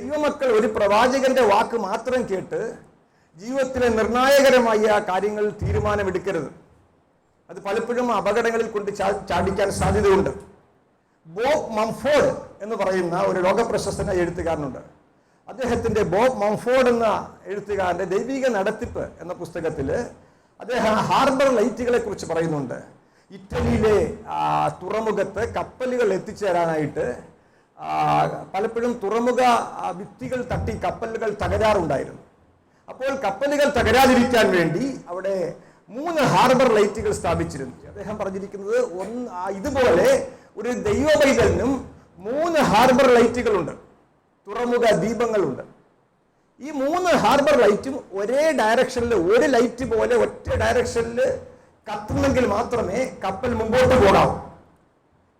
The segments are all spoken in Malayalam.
ദൈവമക്കൾ ഒരു പ്രവാചകന്റെ വാക്ക് മാത്രം കേട്ട് ജീവിതത്തിലെ നിർണായകരമായ കാര്യങ്ങൾ തീരുമാനമെടുക്കരുത്. അത് പലപ്പോഴും അപകടങ്ങളിൽ കൊണ്ട് ചാടിക്കാൻ സാധ്യതയുണ്ട്. ബോബ് മംഫോർഡ് എന്ന് പറയുന്ന ഒരു ലോകപ്രശസ്തനായ എഴുത്തുകാരനുണ്ട്. അദ്ദേഹത്തിൻ്റെ ബോബ് മംഫോർഡ് എന്ന എഴുത്തുകാരൻ്റെ ദൈവിക നടത്തിപ്പ് എന്ന പുസ്തകത്തിൽ അദ്ദേഹം ഹാർബർ ലൈറ്റുകളെ കുറിച്ച് പറയുന്നുണ്ട്. ഇറ്റലിയിലെ തുറമുഖത്ത് കപ്പലുകൾ എത്തിച്ചേരാനായിട്ട് പലപ്പോഴും തുറമുഖ ഭിത്തികൾ തട്ടി കപ്പലുകൾ തകരാറുണ്ടായിരുന്നു. അപ്പോൾ കപ്പലുകൾ തകരാതിരിക്കാൻ വേണ്ടി അവിടെ 3 ഹാർബർ ലൈറ്റുകൾ സ്ഥാപിച്ചിരുന്നു. അദ്ദേഹം പറഞ്ഞിരിക്കുന്നത് ഇതുപോലെ ഒരു ദൈവ പൈതലിനും 3 ഹാർബർ ലൈറ്റുകളുണ്ട്, തുറമുഖ ദീപങ്ങളുണ്ട്. ഈ 3 ഹാർബർ ലൈറ്റും ഒരേ ഡയറക്ഷനിൽ, ഒരു ലൈറ്റ് പോലെ ഒറ്റ ഡയറക്ഷനിൽ കത്തുന്നെങ്കിൽ മാത്രമേ കപ്പൽ മുമ്പോട്ട് പോകാവൂ.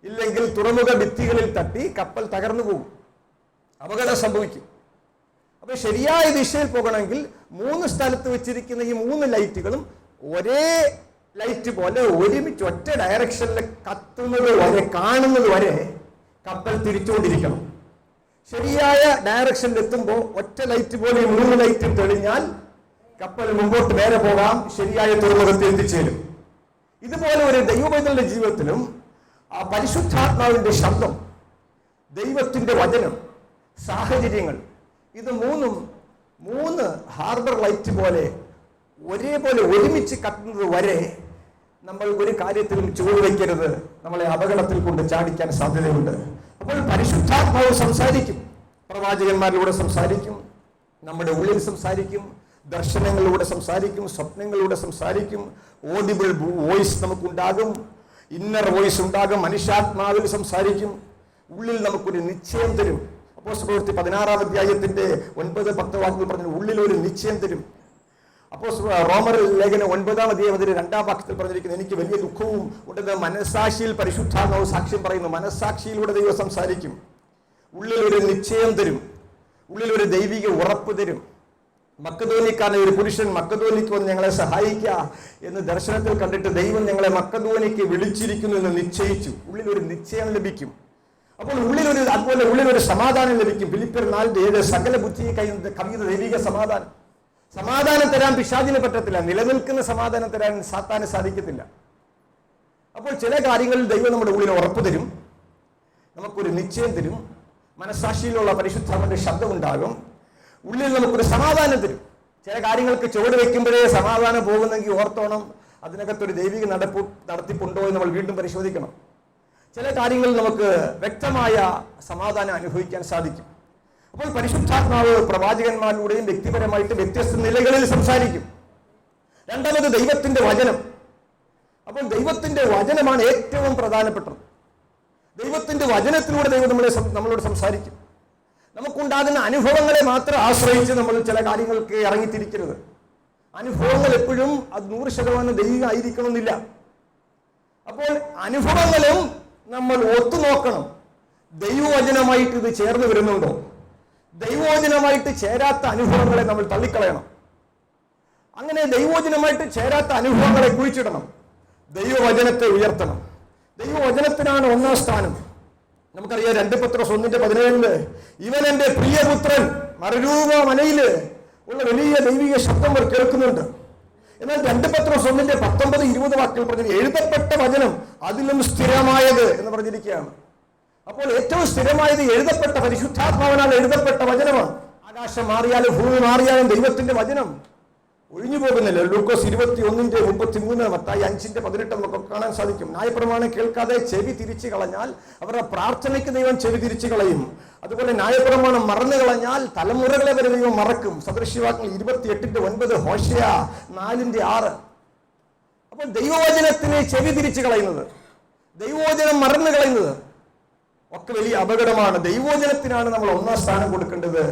ഇല്ലെങ്കിൽ തുറമുഖ ഭിത്തികളിൽ തട്ടി കപ്പൽ തകർന്നു പോകും, അപകടം സംഭവിക്കും. അപ്പൊ ശരിയായ ദിശയിൽ പോകണമെങ്കിൽ 3 സ്ഥലത്ത് വെച്ചിരിക്കുന്ന ഈ 3 ലൈറ്റുകളും ഒരേ ലൈറ്റ് പോലെ ഒരുമിച്ച് ഒറ്റ ഡയറക്ഷനിൽ കത്തുന്നത് വരെ, കാണുന്നത് വരെ കപ്പൽ തിരിച്ചുകൊണ്ടിരിക്കണം. ശരിയായ ഡയറക്ഷനിൽ എത്തുമ്പോൾ ഒറ്റ ലൈറ്റ് പോലെ 3 ലൈറ്റ് തെളിഞ്ഞാൽ കപ്പൽ മുമ്പോട്ട് നേരെ പോകാം, ശരിയായ തുറമുഖത്ത് എത്തിച്ചേരും. ഇതുപോലെ ഒരു ദൈവപൈതലിന്റെ ജീവിതത്തിലും ആ പരിശുദ്ധാത്മാവിന്റെ ശബ്ദം, ദൈവത്തിന്റെ വചനം, സാഹചര്യങ്ങൾ, ഇത് 3 ഹാർബർ ലൈറ്റ് പോലെ ഒരേപോലെ ഒരുമിച്ച് കത്തുന്നത് വരെ നമ്മൾ ഒരു കാര്യത്തിലും ചുവട് വയ്ക്കരുത്. നമ്മളെ അപകടത്തിൽ കൊണ്ട് ചാടിക്കാൻ സാധ്യതയുണ്ട്. അപ്പോൾ പരിശുദ്ധാത്മാവ് സംസാരിക്കും, പ്രവാചകന്മാരിലൂടെ സംസാരിക്കും, നമ്മുടെ ഉള്ളിൽ സംസാരിക്കും, ദർശനങ്ങളിലൂടെ സംസാരിക്കും, സ്വപ്നങ്ങളിലൂടെ സംസാരിക്കും. ഓഡിബിൾ വോയിസ് നമുക്കുണ്ടാകും, ഇന്നർ വോയിസ് ഉണ്ടാകും, മനുഷ്യാത്മാവിൽ സംസാരിക്കും, ഉള്ളിൽ നമുക്കൊരു നിശ്ചയം തരും. അപ്പോസ്തലപ്രവൃത്തി 16-ാം അധ്യായത്തിന്റെ 9-10 വാക്യങ്ങൾ പറഞ്ഞു, ഉള്ളിൽ ഒരു നിശ്ചയം തരും. അപ്പോൾ റോമർ ലേഖനം 9-ാം അധ്യായം 2-ാം വാക്യത്തിൽ പറഞ്ഞിരിക്കുന്നത്, എനിക്ക് വലിയ ദുഃഖവും ഉണ്ടെന്ന് മനസ്സാക്ഷിയിൽ പരിശുദ്ധാത്മാവ് സാക്ഷ്യം പറയുന്നു. മനസ്സാക്ഷിയിലൂടെ ദൈവം സംസാരിക്കും, ഉള്ളിൽ ഒരു നിശ്ചയം തരും, ഉള്ളിൽ ഒരു ദൈവിക ഉറപ്പ് തരും. മക്കദോനിക്കാരൻ ഒരു പുരുഷൻ മക്കദോനിക്ക് വന്ന് ഞങ്ങളെ സഹായിക്കുക എന്ന് ദർശനത്തിൽ കണ്ടിട്ട് ദൈവം ഞങ്ങളെ മക്കദോനിക്ക് വിളിച്ചിരിക്കുന്നു എന്ന് നിശ്ചയിച്ചു. ഉള്ളിൽ ഒരു നിശ്ചയം ലഭിക്കും. അപ്പോൾ അതുപോലെ ഉള്ളിലൊരു സമാധാനം ലഭിക്കും. ഫിലിപ്പിയർ 4:7 സകല ബുദ്ധിയെ കവിയുന്ന ദൈവിക സമാധാനം. സമാധാനം തരാൻ പിശാചിന് പറ്റത്തില്ല, നിലനിൽക്കുന്ന സമാധാനം തരാൻ സാത്താന് സാധിക്കത്തില്ല. അപ്പോൾ ചില കാര്യങ്ങളിൽ ദൈവം നമ്മുടെ ഉള്ളിൽ ഉറപ്പ് തരും, നമുക്കൊരു നിശ്ചയം തരും, മനസ്സാക്ഷിയിലുള്ള പരിശുദ്ധാത്മാവിന്റെ ശബ്ദം ഉണ്ടാകും, ഉള്ളിൽ നമുക്കൊരു സമാധാനം തരും. ചില കാര്യങ്ങൾക്ക് ചുവട് വെക്കുമ്പോഴേ സമാധാനം പോകുന്നെങ്കിൽ ഓർത്തോണം, അതിനകത്തൊരു ദൈവിക നടത്തിപ്പുണ്ടോ എന്ന് നമ്മൾ വീണ്ടും പരിശോധിക്കണം. ചില കാര്യങ്ങളിൽ നമുക്ക് വ്യക്തമായ സമാധാനം അനുഭവിക്കാൻ സാധിക്കും. അപ്പോൾ പരിശുദ്ധാത്മാവ് പ്രവാചകന്മാരിലൂടെയും വ്യക്തിപരമായിട്ട് വ്യത്യസ്ത നിലകളിൽ സംസാരിക്കും. രണ്ടാമത് ദൈവത്തിന്റെ വചനം. അപ്പോൾ ദൈവത്തിന്റെ വചനമാണ് ഏറ്റവും പ്രധാനപ്പെട്ടത്. ദൈവത്തിന്റെ വചനത്തിലൂടെ ദൈവം നമ്മളോട് സംസാരിക്കും. നമുക്കുണ്ടാകുന്ന അനുഭവങ്ങളെ മാത്രം ആശ്രയിച്ച് നമ്മൾ ചില കാര്യങ്ങൾക്ക് ഇറങ്ങിത്തിരിക്കരുത്. അനുഭവങ്ങൾ എപ്പോഴും അത് 100% ദൈവികമായിരിക്കണമെന്നില്ല. അപ്പോൾ അനുഭവങ്ങളും നമ്മൾ ഒത്തുനോക്കണം. ദൈവവചനമായിട്ട് ഇത് ചേർന്ന് വരുന്നുണ്ടോ? ദൈവവചനമായിട്ട് ചേരാത്ത അനുഭവങ്ങളെ നമ്മൾ തള്ളിക്കളയണം. അങ്ങനെ ദൈവവചനമായിട്ട് ചേരാത്ത അനുഭവങ്ങളെ കുഴിച്ചിടണം. ദൈവവചനത്തെ ഉയർത്തണം. ദൈവവചനത്തിനാണ് 1-ാം സ്ഥാനം. നമുക്കറിയാം 2 പത്രോസ് 1:17 ഇവൻ എൻ്റെ പ്രിയപുത്രൻ, മറുരൂപ മലയില് ഉള്ള വലിയ ദൈവിക ശബ്ദം അവർ കേൾക്കുന്നുണ്ട്. എന്നാൽ 2 പത്രോസ് 1:19-20 വാക്യങ്ങൾ പറഞ്ഞത് എഴുതപ്പെട്ട വചനം അതിലും സ്ഥിരമായത് എന്ന് പറഞ്ഞിരിക്കുകയാണ്. അപ്പോൾ ഏറ്റവും സ്ഥിരമായത് എഴുതപ്പെട്ട പരിശുദ്ധാത്മാവിനാൽ എഴുതപ്പെട്ട വചനമാണ്. ആകാശം മാറിയാലും ഭൂമി മാറിയാലും ദൈവത്തിന്റെ വചനം ഒഴിഞ്ഞു പോകുന്നില്ല. ലൂക്കോസ് 21:33, മത്തായി 5:18 നമുക്ക് കാണാൻ സാധിക്കും. ന്യായപ്രമാണം കേൾക്കാതെ ചെവി തിരിച്ചു കളഞ്ഞാൽ അവരുടെ പ്രാർത്ഥനയ്ക്ക് ദൈവം ചെവി തിരിച്ചു കളയും. അതുപോലെ ന്യായപ്രമാണം മറന്നു കളഞ്ഞാൽ തലമുറകളെ വരെ ദൈവം മറക്കും. സദൃശ്യവാക്യങ്ങൾ 28:9, ഹോശയ 4:6. അപ്പോൾ ദൈവവചനത്തിന് ചെവി തിരിച്ചു കളയുന്നത്, ദൈവവചനം മറന്നു കളയുന്നത് ഒക്കെ വലിയ അപകടമാണ്. ദൈവവചനത്തിനാണ് നമ്മൾ 1-ാം സ്ഥാനം കൊടുക്കേണ്ടത്.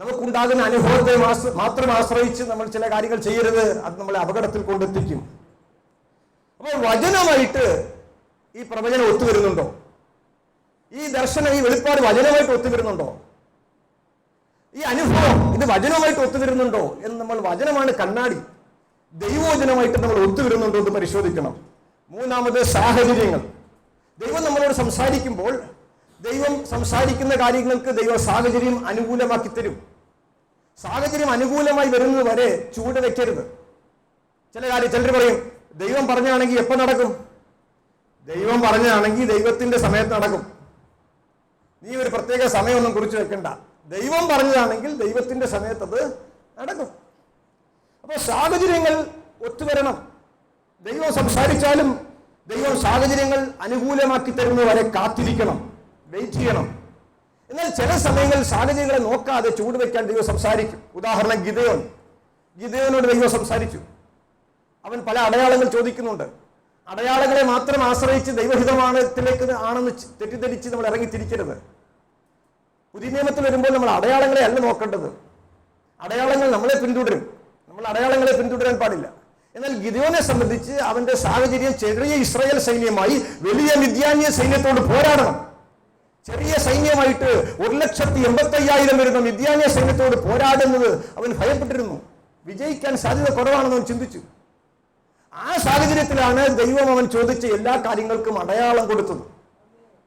നമുക്കുണ്ടാകുന്ന അനുഭവത്തെ മാത്രം ആശ്രയിച്ച് നമ്മൾ ചില കാര്യങ്ങൾ ചെയ്യരുത്, അത് നമ്മളെ അപകടത്തിൽ കൊണ്ടെത്തിക്കും. അപ്പോൾ വചനമായിട്ട് ഈ പ്രവചനം ഒത്തുവരുന്നുണ്ടോ? ഈ ദർശനം, ഈ വെളിപ്പാട് വചനമായിട്ട് ഒത്തുവരുന്നുണ്ടോ? ഈ അനുഭവം ഇത് വചനമായിട്ട് ഒത്തുവരുന്നുണ്ടോ എന്ന് നമ്മൾ, വചനമാണ് കണ്ണാടി, ദൈവവചനമായിട്ട് നമ്മൾ ഒത്തുവരുന്നുണ്ടോ എന്ന് പരിശോധിക്കണം. 3-ാമത് സാഹചര്യങ്ങൾ. ദൈവം നമ്മളോട് സംസാരിക്കുമ്പോൾ ദൈവം സംസാരിക്കുന്ന കാര്യങ്ങൾക്ക് ദൈവം സാഹചര്യം അനുകൂലമാക്കി തരും. സാഹചര്യം അനുകൂലമായി വരുന്നത് വരെ ചൂട് വെക്കരുത്. ചിലർ പറയും ദൈവം പറഞ്ഞാണെങ്കിൽ എപ്പോൾ നടക്കും? ദൈവം പറഞ്ഞാണെങ്കിൽ ദൈവത്തിന്റെ സമയത്ത് നടക്കും. നീ ഒരു പ്രത്യേക സമയമൊന്നും കുറിച്ച് വെക്കണ്ട. ദൈവം പറഞ്ഞതാണെങ്കിൽ ദൈവത്തിന്റെ സമയത്ത് അത് നടക്കും. അപ്പോൾ സാഹചര്യങ്ങൾ ഒത്തുവരണം. ദൈവം സംസാരിച്ചാലും ദൈവം സാഹചര്യങ്ങൾ അനുകൂലമാക്കി തരുന്നത് വരെ കാത്തിരിക്കണം, വെയിറ്റ് ചെയ്യണം. എന്നാൽ ചില സമയങ്ങളിൽ സാഹചര്യങ്ങളെ നോക്കാതെ ചൂട് വെക്കാൻ ദൈവം സംസാരിക്കും. ഉദാഹരണം ഗിദെയോനോട് ദൈവം സംസാരിച്ചു. അവൻ പല അടയാളങ്ങൾ ചോദിക്കുന്നുണ്ട്. അടയാളങ്ങളെ മാത്രം ആശ്രയിച്ച് ദൈവഹിതമാണത്തിലേക്ക് ആണെന്ന് തെറ്റിദ്ധരിച്ച് നമ്മൾ ഇറങ്ങിത്തിരിക്കരുത്. പുതിയ നിയമത്തിൽ വരുമ്പോൾ നമ്മൾ അടയാളങ്ങളെ അല്ല നോക്കേണ്ടത്. അടയാളങ്ങൾ നമ്മളെ പിന്തുടരും. നമ്മൾ അടയാളങ്ങളെ പിന്തുടരാൻ പാടില്ല. എന്നാൽ ഗിദെയോനെ സംബന്ധിച്ച് അവന്റെ സാഹചര്യം ചെറിയ ഇസ്രായേൽ സൈന്യമായി വലിയ മിദ്യാന്യ സൈന്യത്തോട് പോരാടണം. ചെറിയ സൈന്യമായിട്ട് 1,85,000 വരുന്ന മിദ്യാന്യ സൈന്യത്തോട് പോരാടുന്നത് അവൻ ഭയപ്പെട്ടിരുന്നു. വിജയിക്കാൻ സാധ്യത കുറവാണെന്ന് അവൻ ചിന്തിച്ചു. ആ സാഹചര്യത്തിലാണ് ദൈവം അവൻ ചോദിച്ച എല്ലാ കാര്യങ്ങൾക്കും അടയാളം കൊടുത്തത്.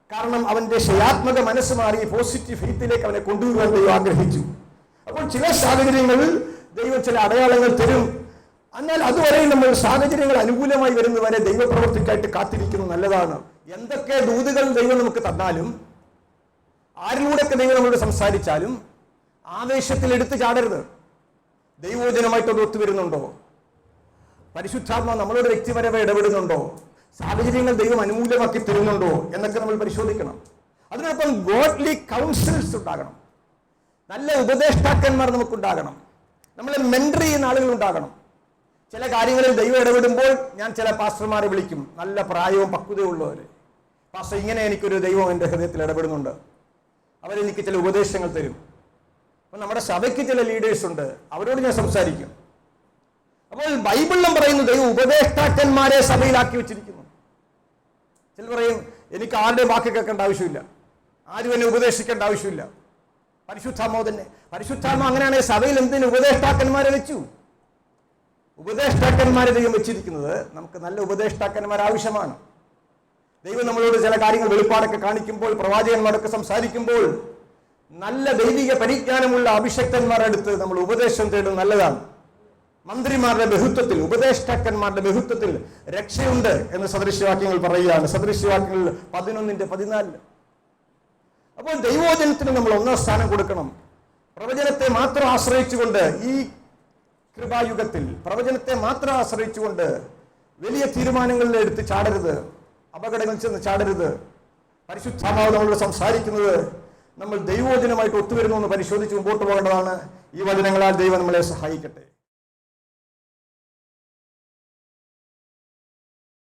കാരണം അവന്റെ ശയാത്മക മനസ്സ് മാറി പോസിറ്റീവ് ഫെയ്ത്തിലേക്ക് അവനെ കൊണ്ടുവരുവാൻ ദൈവം ആഗ്രഹിച്ചു. അപ്പോൾ ചില സാഹചര്യങ്ങളിൽ ദൈവം ചില അടയാളങ്ങൾ തരും. എന്നാൽ അതുവരെ നമ്മൾ സാഹചര്യങ്ങൾ അനുകൂലമായി വരുന്നവരെ ദൈവപ്രവൃത്തിക്കായിട്ട് കാത്തിരിക്കുന്നത് നല്ലതാണ്. എന്തൊക്കെ ദൂതുകൾ ദൈവം നമുക്ക് തന്നാലും ആരിലൂടെയൊക്കെ ദൈവം നമ്മളോട് സംസാരിച്ചാലും ആവേശത്തിൽ എടുത്തു ചാടരുത്. ദൈവവചനമായിട്ടൊന്ന് ഒത്തുവരുന്നുണ്ടോ? പരിശുദ്ധാത്മാവ് നമ്മളോട് വ്യക്തിപരമായി ഇടപെടുന്നുണ്ടോ? സാഹചര്യങ്ങൾ ദൈവം അനുകൂലമാക്കി തരുന്നുണ്ടോ എന്നൊക്കെ നമ്മൾ പരിശോധിക്കണം. അതിനൊപ്പം ഗോഡ്ലി കൗൺസിൽസ് ഉണ്ടാകണം. നല്ല ഉപദേഷ്ടാക്കന്മാർ നമുക്കുണ്ടാകണം. നമ്മളെ മെന്റർ ചെയ്യുന്ന ആളുകൾ ഉണ്ടാകണം. ചില കാര്യങ്ങളിൽ ദൈവം ഇടപെടുമ്പോൾ ഞാൻ ചില പാസ്റ്റർമാരെ വിളിക്കും, നല്ല പ്രായവും പക്വതയും ഉള്ളവര്. പാസ്റ്റർ, ഇങ്ങനെ എനിക്കൊരു ദൈവം എൻ്റെ ഹൃദയത്തിൽ ഇടപെടുന്നുണ്ട്. അവരെനിക്ക് ചില ഉപദേശങ്ങൾ തരും. അപ്പം നമ്മുടെ സഭയ്ക്ക് ചില ലീഡേഴ്സ് ഉണ്ട്, അവരോട് ഞാൻ സംസാരിക്കും. അപ്പോൾ ബൈബിളിലും പറയുന്നു ദൈവം ഉപദേഷ്ടാക്കന്മാരെ സഭയിലാക്കി വെച്ചിരിക്കുന്നു. ചിലർ പറയും എനിക്ക് ആരുടെ വാക്ക് കേൾക്കേണ്ട ആവശ്യമില്ല, ആരും എന്നെ ഉപദേശിക്കേണ്ട ആവശ്യമില്ല. പരിശുദ്ധാത്മാവ് തന്നെ. പരിശുദ്ധാത്മാവ് അങ്ങനെയാണെങ്കിൽ സഭയിൽ എന്തിന് ഉപദേഷ്ടാക്കന്മാരെ വെച്ചു? ഉപദേഷ്ടാക്കന്മാരെ ദൈവം വെച്ചിരിക്കുന്നത് നമുക്ക് നല്ല ഉപദേഷ്ടാക്കന്മാർ ആവശ്യമാണ്. ദൈവം നമ്മളോട് ചില കാര്യങ്ങൾ വെളിപ്പാടൊക്കെ കാണിക്കുമ്പോൾ, പ്രവാചകന്മാരൊക്കെ സംസാരിക്കുമ്പോൾ നല്ല ദൈവിക പരിജ്ഞാനമുള്ള അഭിഷക്തന്മാരുടെ അടുത്ത് നമ്മൾ ഉപദേശം തേടുന്നത് നല്ലതാണ്. മന്ത്രിമാരുടെ ബഹുത്വത്തിൽ, ഉപദേഷ്ടാക്കന്മാരുടെ ബഹുത്വത്തിൽ രക്ഷയുണ്ട് എന്ന് സദൃശ്യവാക്യങ്ങൾ പറയുകയാണ്. സദൃശ്യവാക്യങ്ങൾ 11:14. അപ്പോൾ ദൈവവചനത്തിന് നമ്മൾ ഒന്നാം സ്ഥാനം കൊടുക്കണം. പ്രവചനത്തെ മാത്രം ആശ്രയിച്ചുകൊണ്ട് ഈ കൃപായുഗത്തിൽ പ്രവചനത്തെ മാത്രം ആശ്രയിച്ചുകൊണ്ട് വലിയ തീരുമാനങ്ങളിൽ എടുത്ത് ചാടരുത്, അപകടങ്ങളിൽ ചെന്ന് ചാടരുത്. പരിശുദ്ധാത്മാവ് നമ്മളോട് സംസാരിക്കുന്നത് നമ്മൾ ദൈവവചനമായിട്ട് ഒത്തുവരുന്നു എന്ന് പരിശോധിച്ച് മുമ്പോട്ട് പോകേണ്ടതാണ്. ഈ വചനങ്ങളാൽ ദൈവം നമ്മളെ സഹായിക്കട്ടെ.